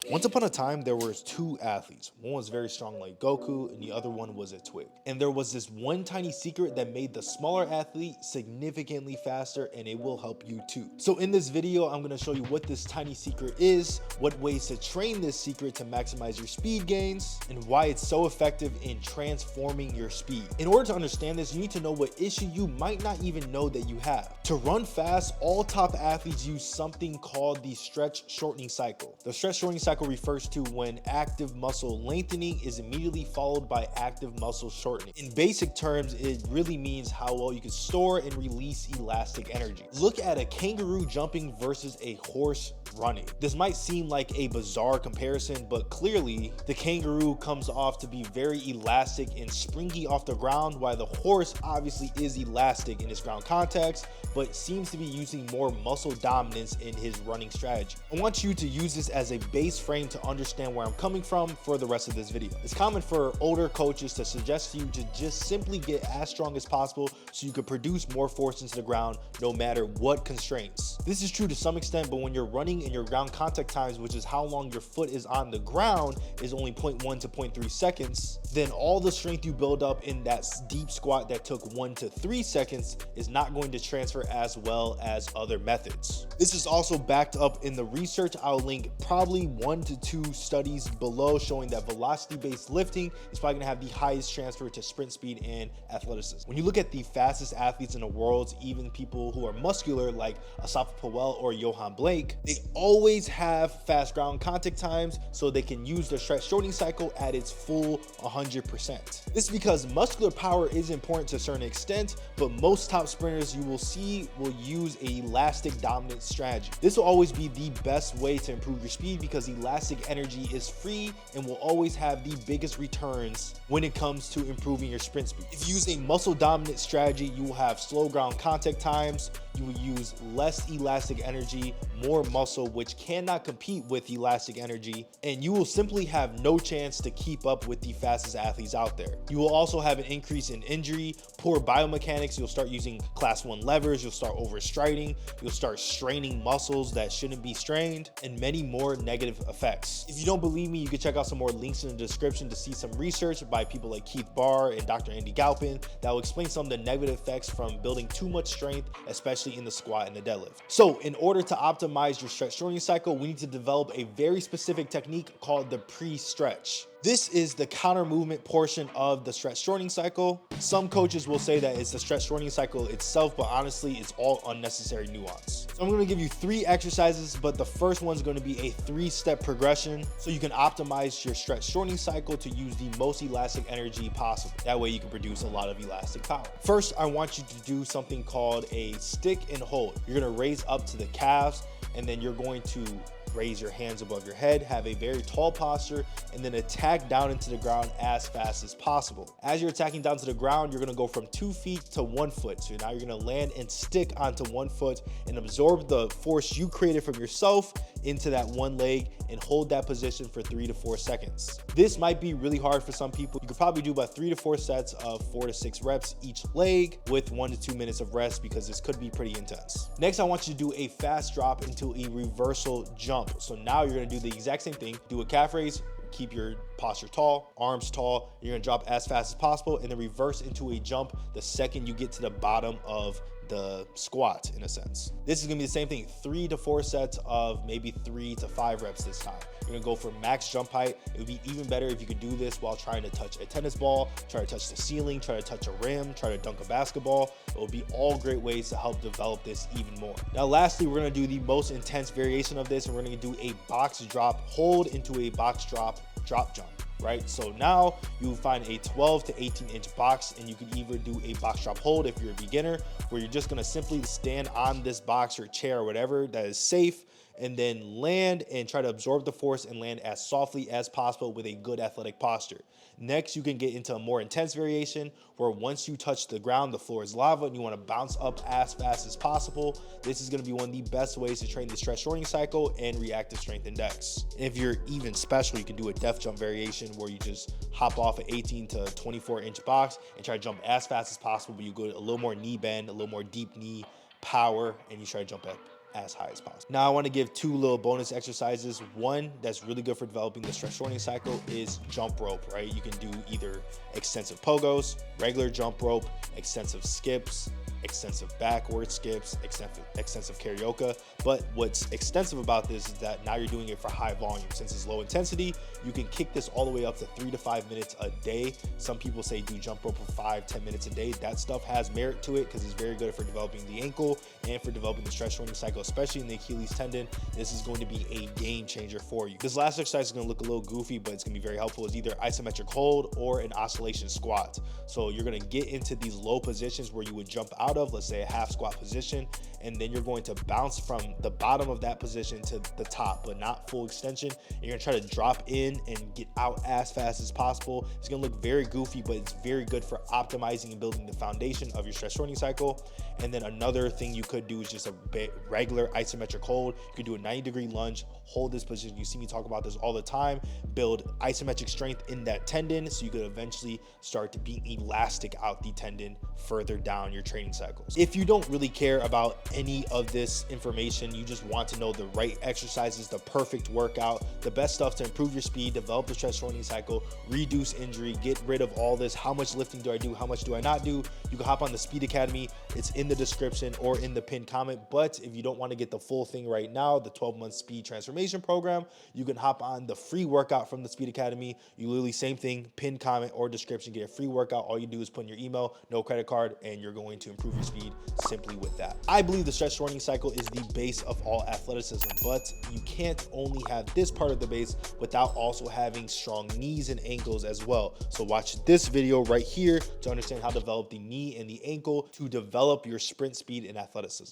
Once upon a time, there was two athletes. One was very strong like Goku, and the other one was a twig. And there was this one tiny secret that made the smaller athlete significantly faster, and it will help you too. So in this video, I'm gonna show you what this tiny secret is, what ways to train this secret to maximize your speed gains, and why it's so effective in transforming your speed. In order to understand this, you need to know what issue you might not even know that you have. To run fast, all top athletes use something called the stretch shortening cycle. The stretch shortening cycle refers to when active muscle lengthening is immediately followed by active muscle shortening. In basic terms, it really means how well you can store and release elastic energy. Look at a kangaroo jumping versus a horse running. This might seem like a bizarre comparison, but clearly the kangaroo comes off to be very elastic and springy off the ground, while the horse obviously is elastic in its ground context, but seems to be using more muscle dominance in his running strategy. I want you to use this as a base frame to understand where I'm coming from for the rest of this video. It's common for older coaches to suggest to you to just simply get as strong as possible so you can produce more force into the ground no matter what constraints. This is true to some extent, but when you're running and your ground contact times, which is how long your foot is on the ground, is only 0.1 to 0.3 seconds, then all the strength you build up in that deep squat that took 1 to 3 seconds is not going to transfer as well as other methods. This is also backed up in the research. I'll link probably 1 to 2 studies below showing that velocity-based lifting is probably going to have the highest transfer to sprint speed and athleticism. When you look at the fastest athletes in the world, even people who are muscular like Asaf Powell or Johan Blake, they always have fast ground contact times so they can use their stretch shortening cycle at its full 100%. This is because muscular power is important to a certain extent, but most top sprinters you will see will use an elastic dominant strategy. This will always be the best way to improve your speed because elastic energy is free and will always have the biggest returns when it comes to improving your sprint speed. If you use a muscle dominant strategy, you will have slow ground contact times, you will use less elastic energy, more muscle, which cannot compete with elastic energy, and you will simply have no chance to keep up with the fastest athletes out there. You will also have an increase in injury, poor biomechanics. You'll start using class 1 levers, you'll start overstriding, you'll start straining muscles that shouldn't be strained, and many more negative effects. If you don't believe me, you can check out some more links in the description to see some research by people like Keith Barr and Dr. Andy Galpin that will explain some of the negative effects from building too much strength, especially in the squat and the deadlift. So in order to optimize your stretch shortening cycle, we need to develop a very specific technique called the pre-stretch. This is the counter movement portion of the stretch shortening cycle. Some coaches will say that it's the stretch shortening cycle itself, but honestly, it's all unnecessary nuance. So I'm going to give you 3 exercises, but the first one's going to be a 3-step progression so you can optimize your stretch shortening cycle to use the most elastic energy possible. That way you can produce a lot of elastic power. First, I want you to do something called a stick and hold. You're going to raise up to the calves, and then you're going to raise your hands above your head, have a very tall posture, and then attack down into the ground as fast as possible. As you're attacking down to the ground, you're gonna go from 2 feet to 1 foot. So now you're gonna land and stick onto 1 foot and absorb the force you created from yourself into that one leg and hold that position for 3 to 4 seconds. This might be really hard for some people. You could probably do about 3 to 4 sets of 4 to 6 reps each leg with 1 to 2 minutes of rest because this could be pretty intense. Next, I want you to do a fast drop into a reversal jump. So now you're gonna do the exact same thing, do a calf raise, keep your posture tall, arms tall, you're gonna drop as fast as possible and then reverse into a jump the second you get to the bottom of the squat in a sense. This is gonna be the same thing, 3 to 4 sets of maybe 3 to 5 reps this time. You're gonna go for max jump height. It would be even better if you could do this while trying to touch a tennis ball, try to touch the ceiling, try to touch a rim, try to dunk a basketball. It will be all great ways to help develop this even more. Now, lastly, we're gonna do the most intense variation of this, and we're gonna do a box drop hold into a box drop jump. Right, so now you find a 12 to 18 inch box, and you can either do a box drop hold if you're a beginner, where you're just gonna simply stand on this box or chair or whatever that is safe, and then land and try to absorb the force and land as softly as possible with a good athletic posture. Next, you can get into a more intense variation where once you touch the ground, the floor is lava and you want to bounce up as fast as possible. This is going to be one of the best ways to train the stretch shortening cycle and reactive strength index. And if you're even special, you can do a def jump variation where you just hop off an 18 to 24 inch box and try to jump as fast as possible, but you go a little more knee bend, a little more deep knee power, and you try to jump up as high as possible. Now I want to give two little bonus exercises. One that's really good for developing the stress shortening cycle is jump rope, right? You can do either extensive pogos, regular jump rope, extensive skips, extensive backward skips, extensive karaoke. But what's extensive about this is that now you're doing it for high volume. Since it's low intensity, you can kick this all the way up to 3 to 5 minutes a day. Some people say do jump rope for 5-10 minutes a day. That stuff has merit to it because it's very good for developing the ankle and for developing the stress shortening cycle, especially in the Achilles tendon. This is going to be a game changer for you. This last exercise is going to look a little goofy, but it's going to be very helpful. It's either isometric hold or an oscillation squat. So you're going to get into these low positions where you would jump out of, let's say a half squat position, and then you're going to bounce from the bottom of that position to the top, but not full extension. And you're gonna try to drop in and get out as fast as possible. It's gonna look very goofy, but it's very good for optimizing and building the foundation of your stress shortening cycle. And then another thing you could do is just a regular isometric hold. You could do a 90-degree lunge, hold this position. You see me talk about this all the time. Build isometric strength in that tendon so you could eventually start to be elastic out the tendon further down your training cycles. If you don't really care about any of this information, you just want to know the right exercises, the perfect workout, the best stuff to improve your speed, develop the stress shortening cycle, reduce injury, get rid of all this, how much lifting do I do, how much do I not do, you can hop on the Speed Academy. It's in the description or in the pinned comment. But if you don't want to get the full thing right now, the 12-month speed transformation program, you can hop on the free workout from the Speed Academy. You literally same thing, pinned comment or description, get a free workout. All you do is put in your email, no credit card, and you're going to improve your speed simply with that. I believe the stress shortening cycle is the base of all athleticism, but you can't only have this part of the base without also having strong knees and ankles as well. So watch this video right here to understand how to develop the knee and the ankle to develop your sprint speed and athleticism.